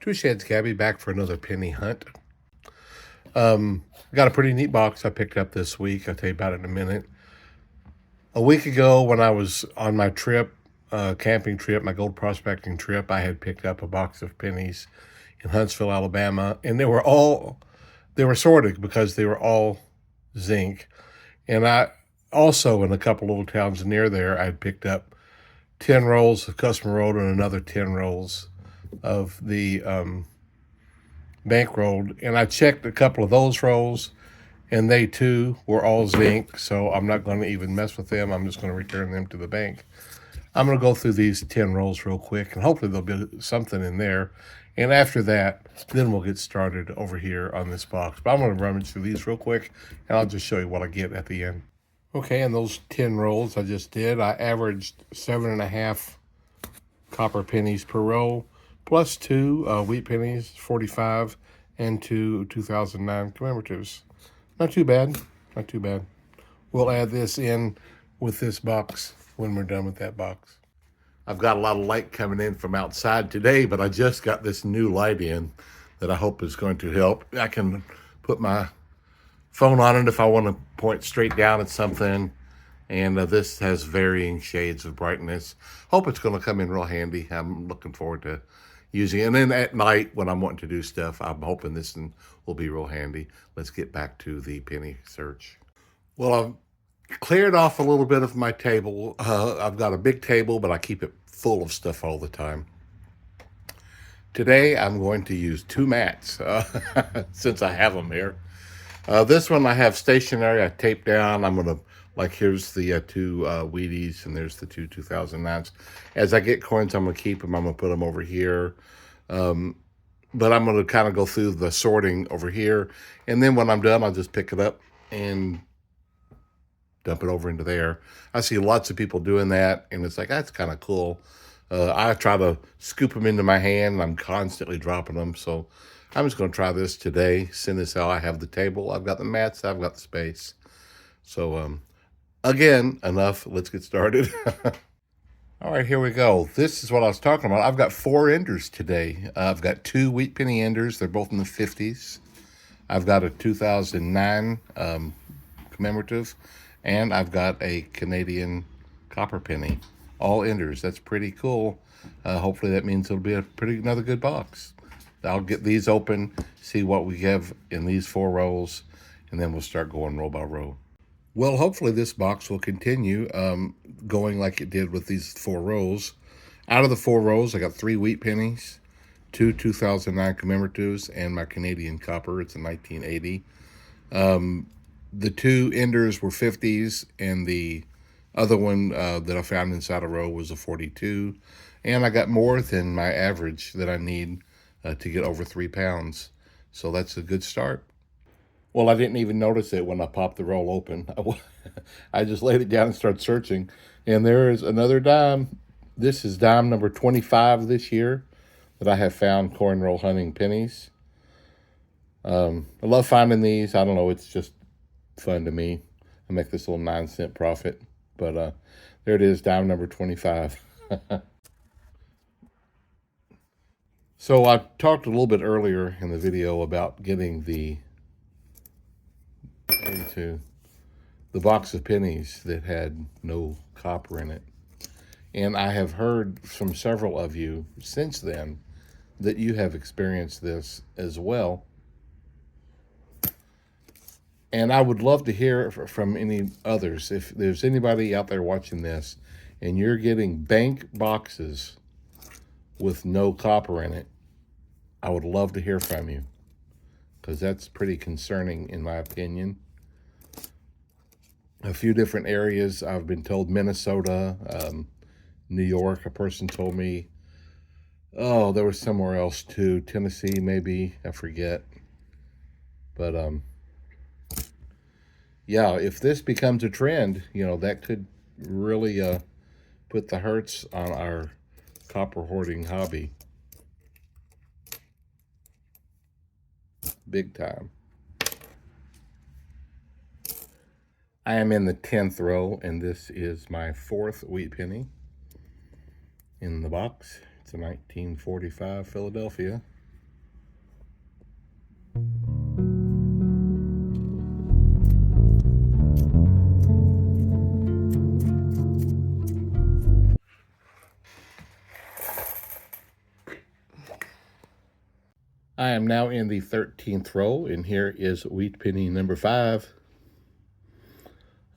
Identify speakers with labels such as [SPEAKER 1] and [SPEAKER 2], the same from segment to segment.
[SPEAKER 1] Two Shades Gabby back for another penny hunt. Got a pretty neat box I picked up this week. I'll tell you about it in a minute. A week ago, when I was on my trip, camping trip, my gold prospecting trip, I had picked up a box of pennies in Huntsville, Alabama, and they were sorted because they were all zinc. And I also, in a couple little towns near there, I had picked up 10 rolls of custom rolled and another 10 rolls of the bankrolled. And I checked a couple of those rolls, and they too were all zinc. So I'm not going to even mess with them. I'm just going to return them to the bank. I'm going to go through these 10 rolls real quick, and hopefully there'll be something in there. And after that, then we'll get started over here on this box. But I'm going to rummage through these real quick, and I'll just show you what I get at the end. Okay, and those 10 rolls I just did, I averaged 7.5 copper pennies per roll, plus 2 wheat pennies, 45, and 2 2009 commemoratives. Not too bad, not too bad. We'll add this in with this box when we're done with that box. I've got a lot of light coming in from outside today, but I just got this new light in that I hope is going to help. I can put my phone on it if I want to point straight down at something. And this has varying shades of brightness. Hope it's going to come in real handy. I'm looking forward to using it. And then at night when I'm wanting to do stuff, I'm hoping this one will be real handy. Let's get back to the penny search. Well, I've cleared off a little bit of my table. I've got a big table, but I keep it full of stuff all the time. Today, I'm going to use 2 mats since I have them here. This one I have stationary. I taped down. I'm going to, like, here's the 2 Wheaties, and there's the 2 2009s. As I get coins, I'm going to keep them. I'm going to put them over here. But I'm going to kind of go through the sorting over here. And then when I'm done, I'll just pick it up and dump it over into there. I see lots of people doing that, and it's like, that's kind of cool. I try to scoop them into my hand, and I'm constantly dropping them. So I'm just going to try this today. Seeing as how I have the table, I've got the mats, I've got the space. So again, enough. Let's get started. All right, here we go. This is what I was talking about. I've got 4 enders today. I've got 2 wheat penny enders. They're both in the 50s. I've got a 2009 commemorative, and I've got a Canadian copper penny. All enders. That's pretty cool. Hopefully that means it'll be another good box. I'll get these open, see what we have in these 4 rolls, and then we'll start going roll by roll. Well, hopefully this box will continue going like it did with these 4 rolls. Out of the 4 rolls, I got 3 wheat pennies, 2 2009 commemoratives, and my Canadian copper. It's a 1980. The 2 enders were 50s, and the other one that I found inside a row was a 42. And I got more than my average that I need to get over 3 pounds. So that's a good start. Well, I didn't even notice it when I popped the roll open. I just laid it down and started searching. And there is another dime. This is dime number 25 this year that I have found coin roll hunting pennies. I love finding these. I don't know, it's just fun to me. I make this little 9-cent profit. But there it is, dime number 25. So I talked a little bit earlier in the video about getting the box of pennies that had no copper in it. And I have heard from several of you since then that you have experienced this as well. And I would love to hear from any others. If there's anybody out there watching this and you're getting bank boxes with no copper in it, I would love to hear from you, because that's pretty concerning in my opinion. A few different areas, I've been told Minnesota, New York, a person told me, oh, there was somewhere else too, Tennessee maybe, I forget. But yeah, if this becomes a trend, you know, that could really put the hurts on our copper hoarding hobby. Big time. I am in the 10th row, and this is my 4th wheat penny in the box. It's a 1945 Philadelphia. I am now in the 13th row, and here is wheat penny number 5,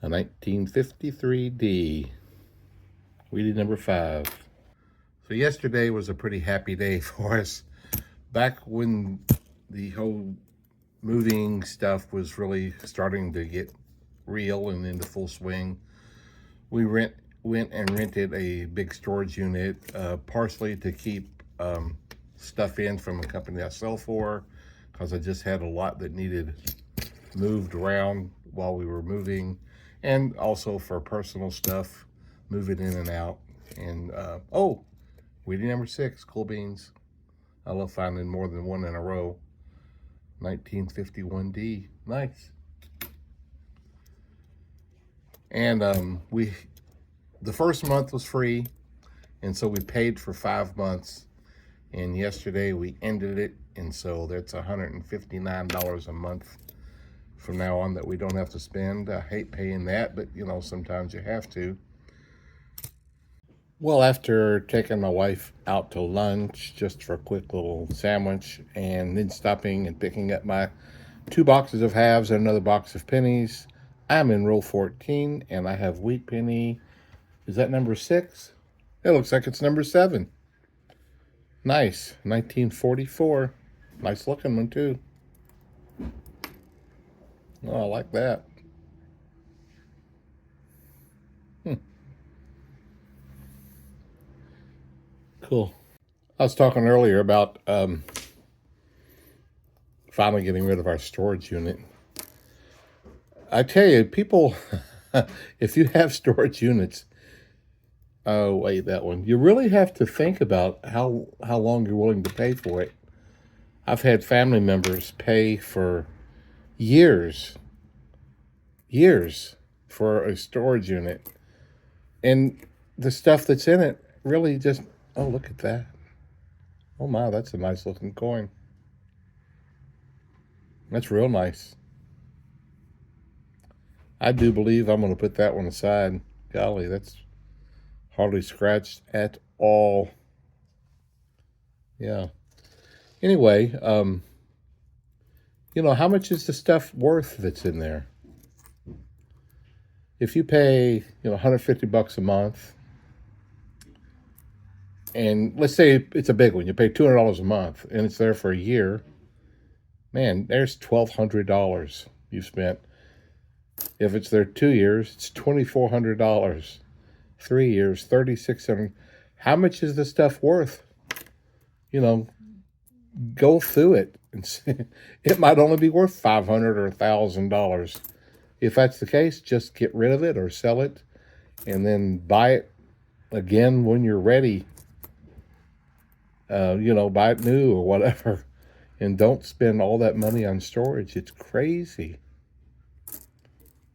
[SPEAKER 1] a 1953 D. Wheatie number 5. So yesterday was a pretty happy day for us. Back when the whole moving stuff was really starting to get real and into full swing, we went and rented a big storage unit, partially to keep stuff in from a company I sell for, because I just had a lot that needed moved around while we were moving, and also for personal stuff, moving in and out. And oh, wheatie number 6, cool beans. I love finding more than one in a row. 1951D, nice. And the first month was free, and so we paid for 5 months. And yesterday we ended it, and so that's $159 a month from now on that we don't have to spend. I hate paying that, but you know, sometimes you have to. Well, after taking my wife out to lunch just for a quick little sandwich, and then stopping and picking up my 2 boxes of halves and another box of pennies, I'm in row 14, and I have wheat penny. Is that number 6? It looks like it's number 7. Nice. 1944. Nice looking one, too. Oh, I like that. Cool. I was talking earlier about finally getting rid of our storage unit. I tell you, people, if you have storage units, oh, wait, that one. You really have to think about how long you're willing to pay for it. I've had family members pay for years for a storage unit. And the stuff that's in it really just, oh, look at that. Oh, my, that's a nice looking coin. That's real nice. I do believe I'm going to put that one aside. Golly, that's hardly scratched at all. Yeah. Anyway, you know, how much is the stuff worth that's in there? If you pay, you know, $150 a month, and let's say it's a big one, you pay $200 a month, and it's there for a year, man, there's $1,200 you've spent. If it's there 2 years, it's $2,400. 3 years, $3,600. How much is the stuff worth? You know, go through it and see. It might only be worth $500 or $1,000. If that's the case, just get rid of it or sell it, and then buy it again when you're ready. You know, buy it new or whatever, and don't spend all that money on storage. It's crazy.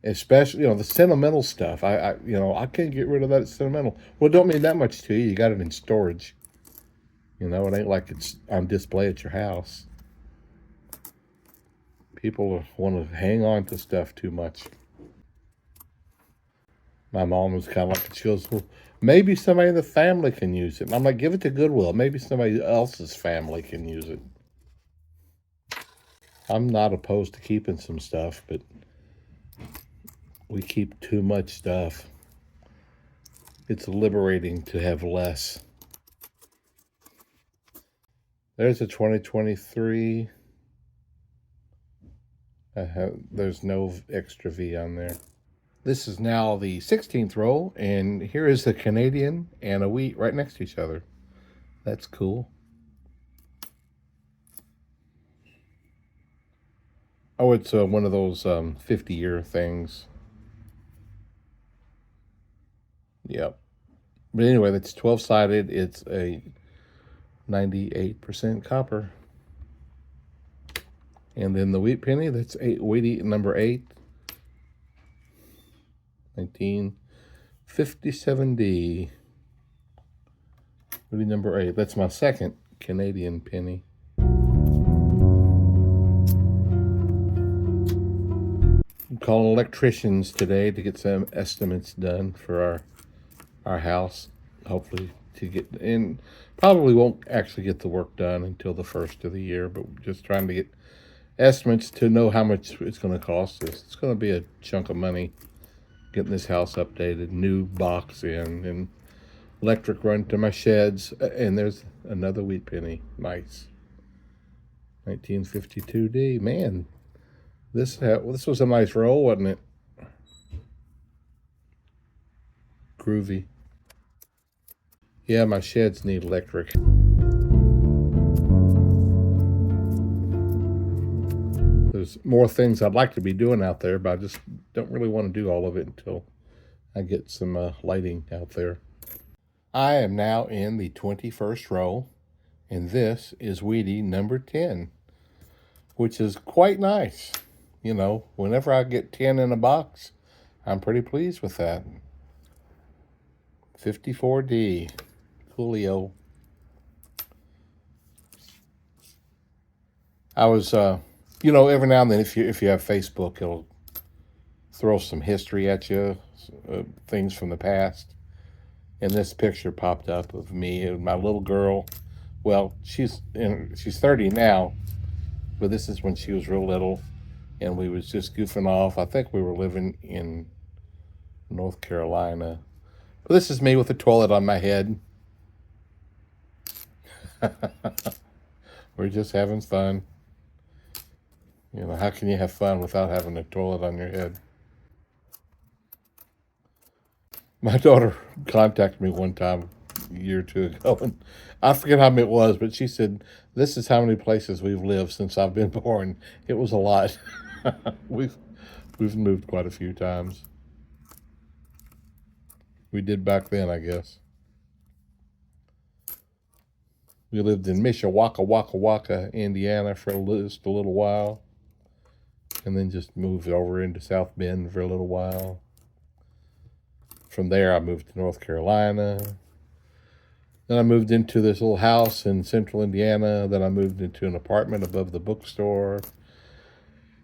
[SPEAKER 1] Especially, you know, the sentimental stuff. You know, I can't get rid of that sentimental. Well, it don't mean that much to you. You got it in storage. You know, it ain't like it's on display at your house. People want to hang on to stuff too much. My mom was kind of like, she goes, well, maybe somebody in the family can use it. And I'm like, give it to Goodwill. Maybe somebody else's family can use it. I'm not opposed to keeping some stuff, but we keep too much stuff. It's liberating to have less. There's a 2023. There's no extra V on there. This is now the 16th row, and here is the Canadian and a wheat right next to each other. That's cool. Oh, it's one of those 50-year things. Yep. But anyway, that's 12-sided. It's a 98% copper. And then the wheat penny, that's wheatie number 8. 1957D. Wheatie number 8. That's my second Canadian penny. I'm calling electricians today to get some estimates done for our house. Hopefully to get, and probably won't actually get the work done until the first of the year, but just trying to get estimates to know how much it's going to cost us. It's going to be a chunk of money getting this house updated, new box in, and electric run to my sheds. And there's another wheat penny. Nice. 1952D. Man, this was a nice roll, wasn't it? Groovy. Yeah, my sheds need electric. There's more things I'd like to be doing out there, but I just don't really want to do all of it until I get some lighting out there. I am now in the 21st row, and this is Wheatie number 10, which is quite nice. You know, whenever I get 10 in a box, I'm pretty pleased with that. 54D. Coolio. I was, you know, every now and then, if you have Facebook, it'll throw some history at you, things from the past. And this picture popped up of me and my little girl. Well, she's 30 now, but this is when she was real little, and we was just goofing off. I think we were living in North Carolina. But this is me with a toilet on my head. We're just having fun. You know, how can you have fun without having a toilet on your head? My daughter contacted me one time a year or two ago, and I forget how many it was, but she said, "This is how many places we've lived since I've been born." It was a lot. We've moved quite a few times. We did back then, I guess. We lived in Mishawaka, Indiana for just a little while, and then just moved over into South Bend for a little while. From there, I moved to North Carolina. Then I moved into this little house in central Indiana. Then I moved into an apartment above the bookstore.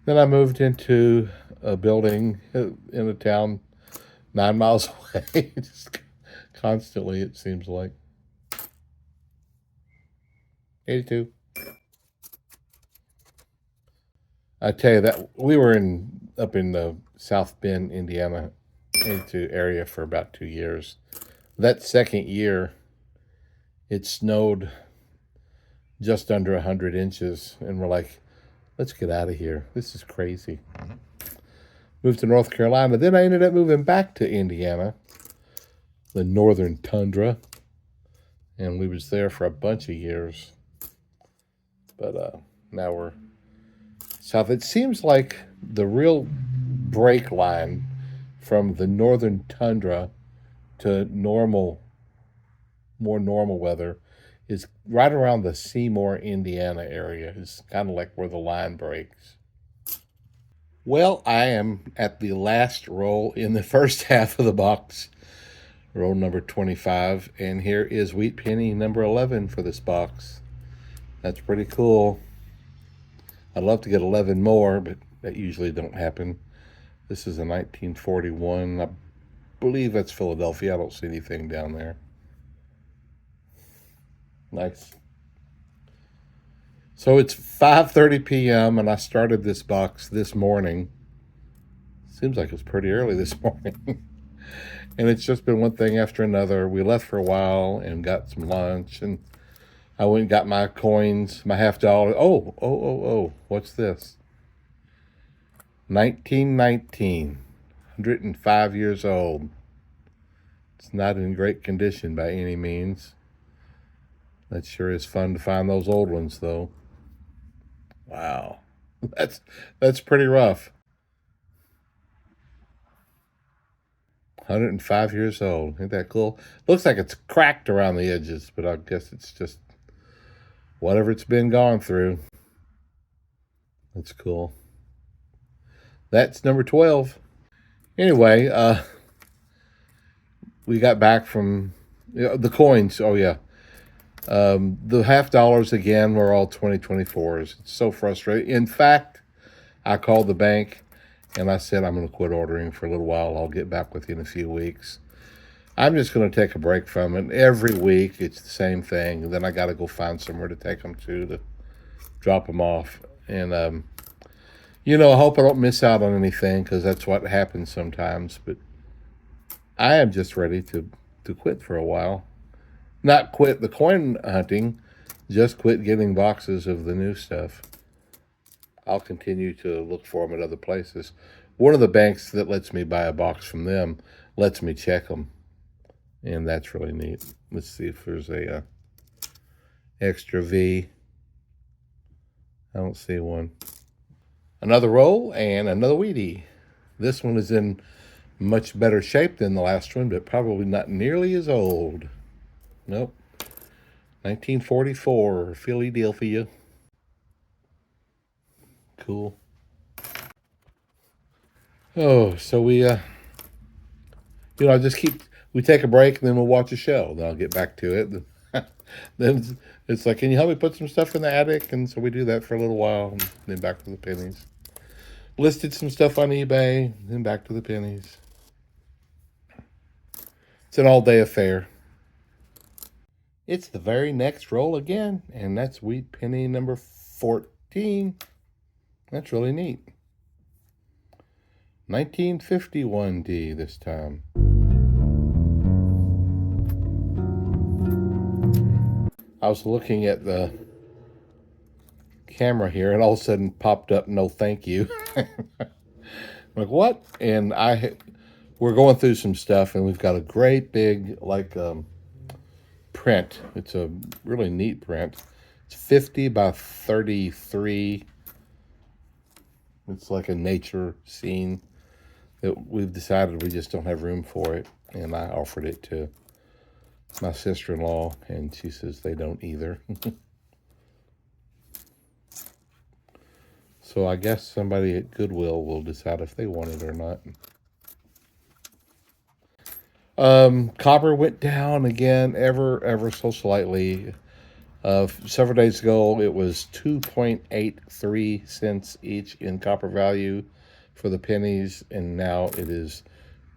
[SPEAKER 1] Then I moved into a building in a town 9 miles away. Just constantly, it seems like. 82. I tell you that we were up in the South Bend, Indiana, 82 area for about 2 years. That second year, it snowed just under 100 inches, and we're like, let's get out of here. This is crazy. Moved to North Carolina. Then I ended up moving back to Indiana, the northern tundra, and we was there for a bunch of years. But now we're south. It seems like the real break line from the northern tundra to more normal weather is right around the Seymour, Indiana area. It's kind of like where the line breaks. Well, I am at the last roll in the first half of the box, roll number 25, and here is wheat penny number 11 for this box. That's pretty cool. I'd love to get 11 more, but that usually don't happen. This is a 1941. I believe that's Philadelphia. I don't see anything down there. Nice. So it's 5:30 p.m. and I started this box this morning. Seems like it's pretty early this morning. And it's just been one thing after another. We left for a while and got some lunch, and I went and got my coins, my $50. Oh, what's this? 1919, 105 years old. It's not in great condition by any means. That sure is fun to find those old ones, though. Wow, that's pretty rough. 105 years old. Ain't that cool? Looks like it's cracked around the edges, but I guess it's just whatever it's been gone through. That's cool. That's number 12. Anyway, we got back from the coins. Oh, yeah. The $50 again were all 2024s. It's so frustrating. In fact, I called the bank and I said, I'm going to quit ordering for a little while. I'll get back with you in a few weeks. I'm just going to take a break from it. Every week, it's the same thing. And then I got to go find somewhere to take them to drop them off. And, I hope I don't miss out on anything because that's what happens sometimes. But I am just ready to quit for a while. Not quit the coin hunting, just quit getting boxes of the new stuff. I'll continue to look for them at other places. One of the banks that lets me buy a box from them lets me check them, and that's really neat. Let's see if there's a extra V. I don't see one. Another roll and another Wheatie. This one is in much better shape than the last one, but probably not nearly as old. Nope. 1944, Philadelphia. Cool. Oh, so I just we take a break and then we'll watch a show. Then I'll get back to it. Then it's like, can you help me put some stuff in the attic? And so we do that for a little while, and then back to the pennies. Listed some stuff on eBay, then back to the pennies. It's an all-day affair. It's the very next roll again, and that's wheat penny number 14. That's really neat. 1951D this time. I was looking at the camera here, and all of a sudden popped up, no thank you. Like, what? And we're going through some stuff, and we've got a great big, print. It's a really neat print. It's 50 by 33. It's like a nature scene that we've decided we just don't have room for it. And I offered it to my sister-in-law, and she says they don't either. So I guess somebody at Goodwill will decide if they want it or not. Copper went down again, ever so slightly. Several days ago, it was 2.83 cents each in copper value for the pennies, and now it is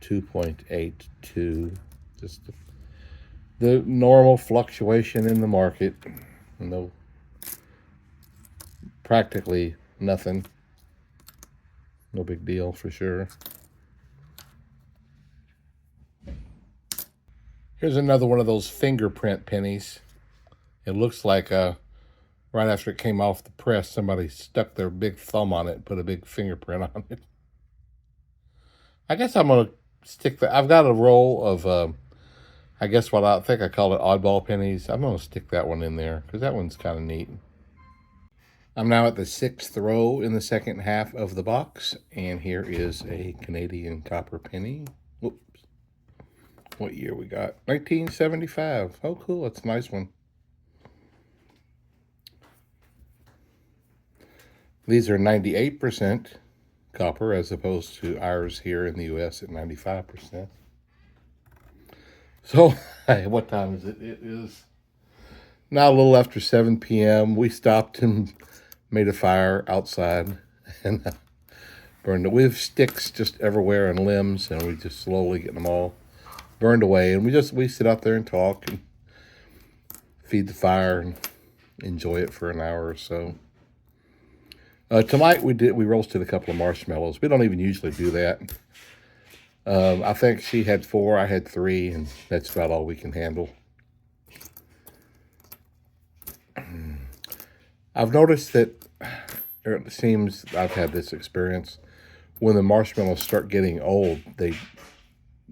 [SPEAKER 1] 2.82. Just the normal fluctuation in the market. No, practically nothing. No big deal for sure. Here's another one of those fingerprint pennies. It looks like right after it came off the press, somebody stuck their big thumb on it and put a big fingerprint on it. I guess I'm going to stick that. I've got a roll of, I guess what I think I call it oddball pennies. I'm going to stick that one in there because that one's kind of neat. I'm now at the 6th row in the second half of the box, and here is a Canadian copper penny. Whoops. What year we got? 1975. Oh, cool. That's a nice one. These are 98% copper as opposed to ours here in the U.S. at 95%. So, what time is it? It is now a little after 7 p.m. We stopped and made a fire outside and burned it. We have sticks just everywhere and limbs, and we just slowly get them all burned away. And we sit out there and talk and feed the fire and enjoy it for an hour or so. Tonight we roasted a couple of marshmallows. We don't even usually do that. I think she had 4, I had 3, and that's about all we can handle. I've noticed that, or it seems I've had this experience, when the marshmallows start getting old, they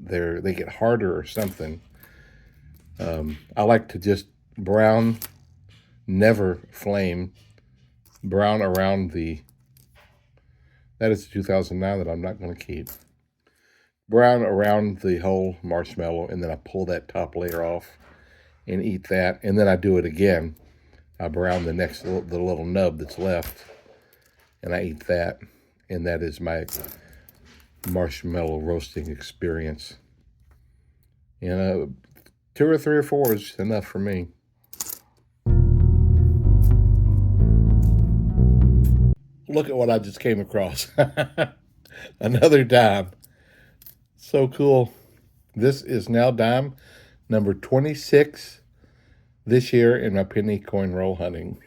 [SPEAKER 1] get harder or something. I like to just brown, never flame, brown around that is 2009 that I'm not going to keep. Brown around the whole marshmallow, and then I pull that top layer off and eat that, and then I do it again. I brown the little nub that's left, and I eat that, and that is my marshmallow roasting experience. 2 or 3 or 4 is enough for me. Look at what I just came across. Another dime. So cool. This is now dime number 26 this year in my penny coin roll hunting.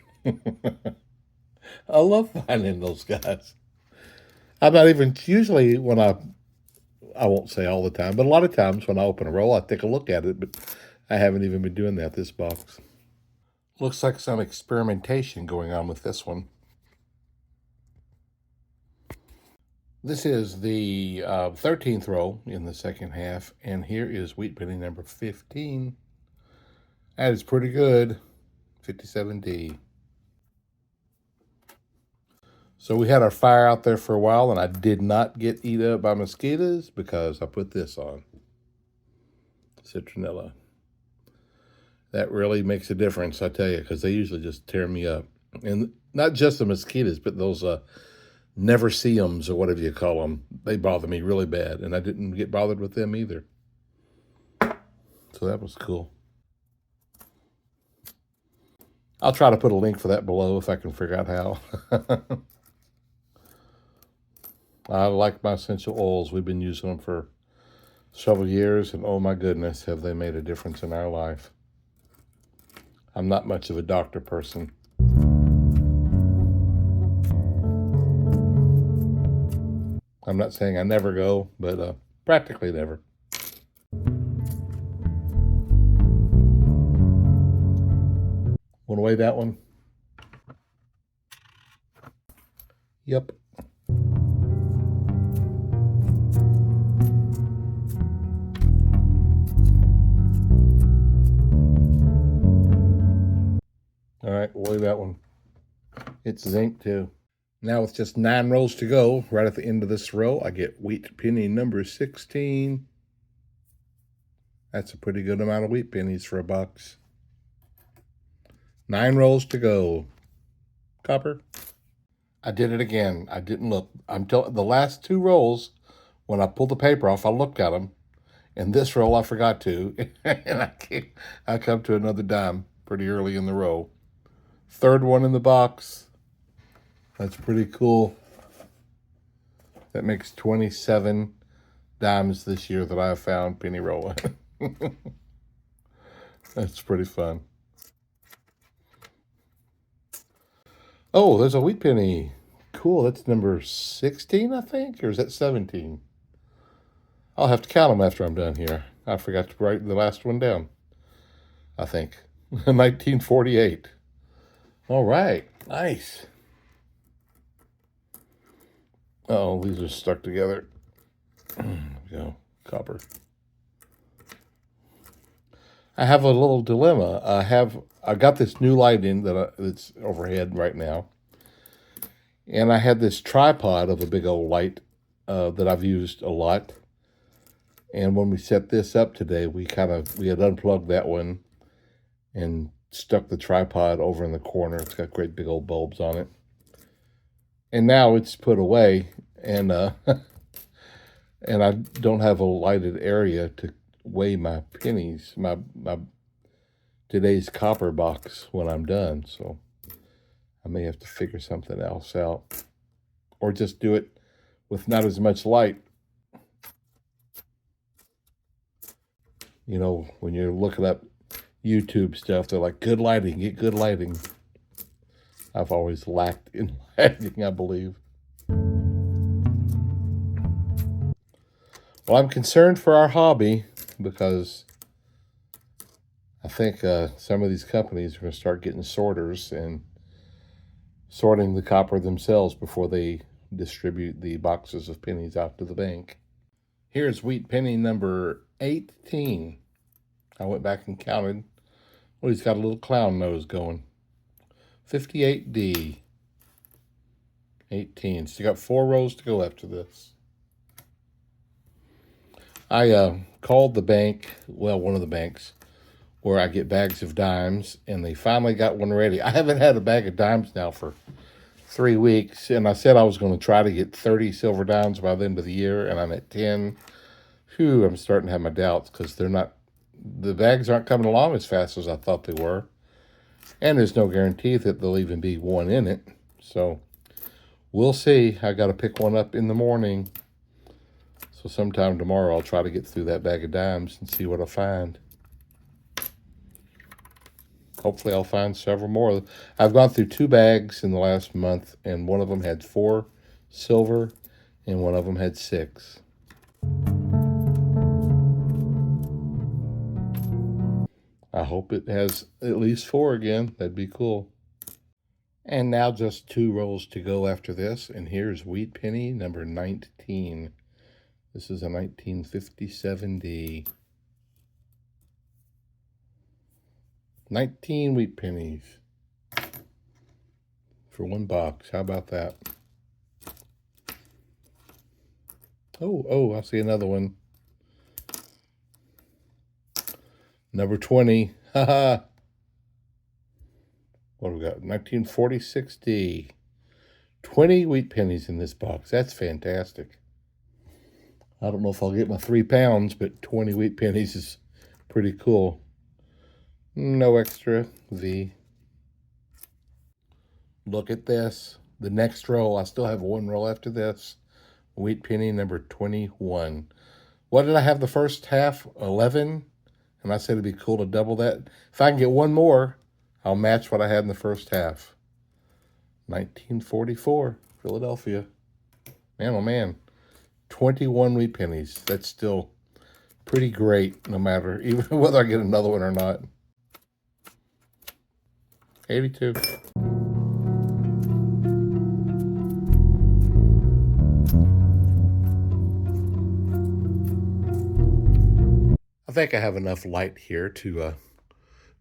[SPEAKER 1] I love finding those guys. I'm not even usually when I won't say all the time, but a lot of times when I open a roll, I take a look at it, but I haven't even been doing that this box. Looks like some experimentation going on with this one. This is the 13th roll in the second half, and here is wheat penny number 15. That is pretty good, 57D. So we had our fire out there for a while, and I did not get eaten up by mosquitoes because I put this on, citronella. That really makes a difference, I tell you, because they usually just tear me up. And not just the mosquitoes, but those never see 'ems or whatever you call them. They bother me really bad, and I didn't get bothered with them either. So that was cool. I'll try to put a link for that below if I can figure out how. I like my essential oils. We've been using them for several years, and oh my goodness, have they made a difference in our life. I'm not much of a doctor person. I'm not saying I never go, but practically never. Want to weigh that one? Yep. All right, we'll weigh that one. It's zinc too. Now with just 9 rolls to go, right at the end of this row, I get wheat penny number 16. That's a pretty good amount of wheat pennies for a box. 9 rolls to go. Copper. I did it again. I didn't look. Until the last 2 rolls, when I pulled the paper off, I looked at them. And this roll, I forgot to. And I come to another dime pretty early in the row. 3rd one in the box. That's pretty cool. That makes 27 dimes this year that I have found penny rolling. That's pretty fun. Oh, there's a wheat penny. Cool, that's number 16, I think? Or is that 17? I'll have to count them after I'm done here. I forgot to write the last one down, I think. 1948. All right, nice. Oh, these are stuck together. There we go, copper. I have a little dilemma. I got this new lighting that's overhead right now, and I had this tripod of a big old light that I've used a lot. And when we set this up today, we had unplugged that one and stuck the tripod over in the corner. It's got great big old bulbs on it. And now it's put away, and and I don't have a lighted area to weigh my pennies, my today's copper box when I'm done. So I may have to figure something else out, or just do it with not as much light. You know, when you're looking up YouTube stuff, they're like, good lighting, get good lighting. I've always lacked in lighting, I believe. Well, I'm concerned for our hobby because I think some of these companies are going to start getting sorters and sorting the copper themselves before they distribute the boxes of pennies out to the bank. Here's wheat penny number 18. I went back and counted. Well, he's got a little clown nose going. 58D. 18. So you got 4 rows to go after this. I called the bank, well, one of the banks, where I get bags of dimes, and they finally got one ready. I haven't had a bag of dimes now for 3 weeks, and I said I was going to try to get 30 silver dimes by the end of the year, and I'm at 10. Phew, I'm starting to have my doubts because the bags aren't coming along as fast as I thought they were, and there's no guarantee that there'll even be one in it. So we'll see. I got to pick one up in the morning. So So sometime tomorrow I'll try to get through that bag of dimes and see what I find. Hopefully I'll find several more. I've gone through 2 bags in the last month, and one of them had 4 silver and one of them had 6. I hope it has at least 4 again. That'd be cool. And now just 2 rolls to go after this. And here's wheat penny number 19. This is a 1957D. 19 wheat pennies for 1 box. How about that? Oh, I see another one. Number 20. Haha. What do we got? 1946D. 20 wheat pennies in this box. That's fantastic. I don't know if I'll get my 3 pounds, but 20 wheat pennies is pretty cool. No extra V. Look at this. The next roll, I still have 1 roll after this. Wheat penny number 21. What did I have the first half? 11. And I said it'd be cool to double that. If I can get 1 more, I'll match what I had in the first half. 1944, Philadelphia. Man, oh man. 21 wheat pennies. That's still pretty great, no matter even whether I get another one or not. 82. I think I have enough light here to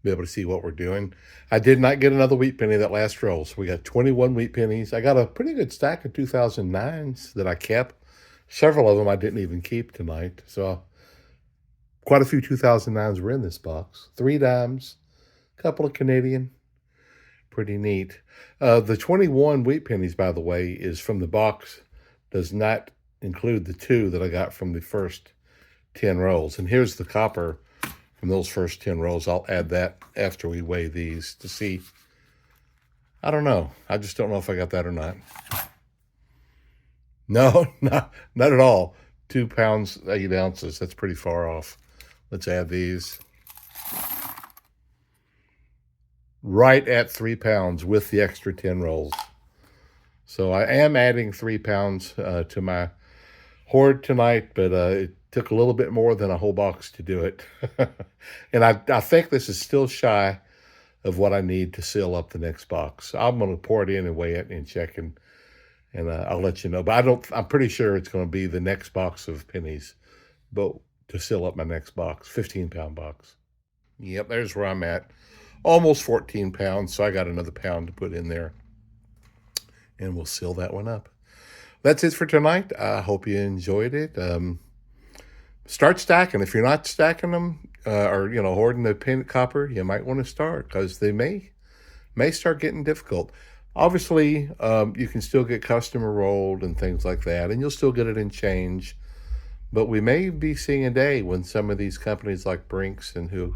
[SPEAKER 1] be able to see what we're doing. I did not get another wheat penny that last roll, so we got 21 wheat pennies. I got a pretty good stack of 2009s that I kept. Several of them I didn't even keep tonight, so quite a few 2009s were in this box. 3 dimes, a couple of Canadian. Pretty neat. The 21 wheat pennies, by the way, is from the box. Does not include the 2 that I got from the first 10 rolls. And here's the copper from those first 10 rolls. I'll add that after we weigh these to see. I don't know. I just don't know if I got that or not. No, not at all. 2 pounds, 8 ounces. That's pretty far off. Let's add these. Right at 3 pounds with the extra 10 rolls. So I am adding 3 pounds to my hoard tonight, but it took a little bit more than a whole box to do it. And I think this is still shy of what I need to seal up the next box. I'm going to pour it in and weigh it and check, and I'll let you know. But I'm pretty sure it's going to be the next box of pennies, but to seal up my next box, 15-pound box. Yep, there's where I'm at. Almost 14 pounds, so I got another pound to put in there. And we'll seal that one up. That's it for tonight. I hope you enjoyed it. Start stacking. If you're not stacking them or, hoarding the copper, you might want to start because they may start getting difficult. Obviously, you can still get customer rolled and things like that, and you'll still get it in change. But we may be seeing a day when some of these companies like Brinks and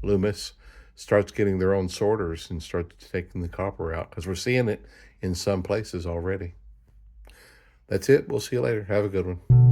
[SPEAKER 1] Loomis starts getting their own sorters and starts taking the copper out, because we're seeing it in some places already. That's it. We'll see you later. Have a good one.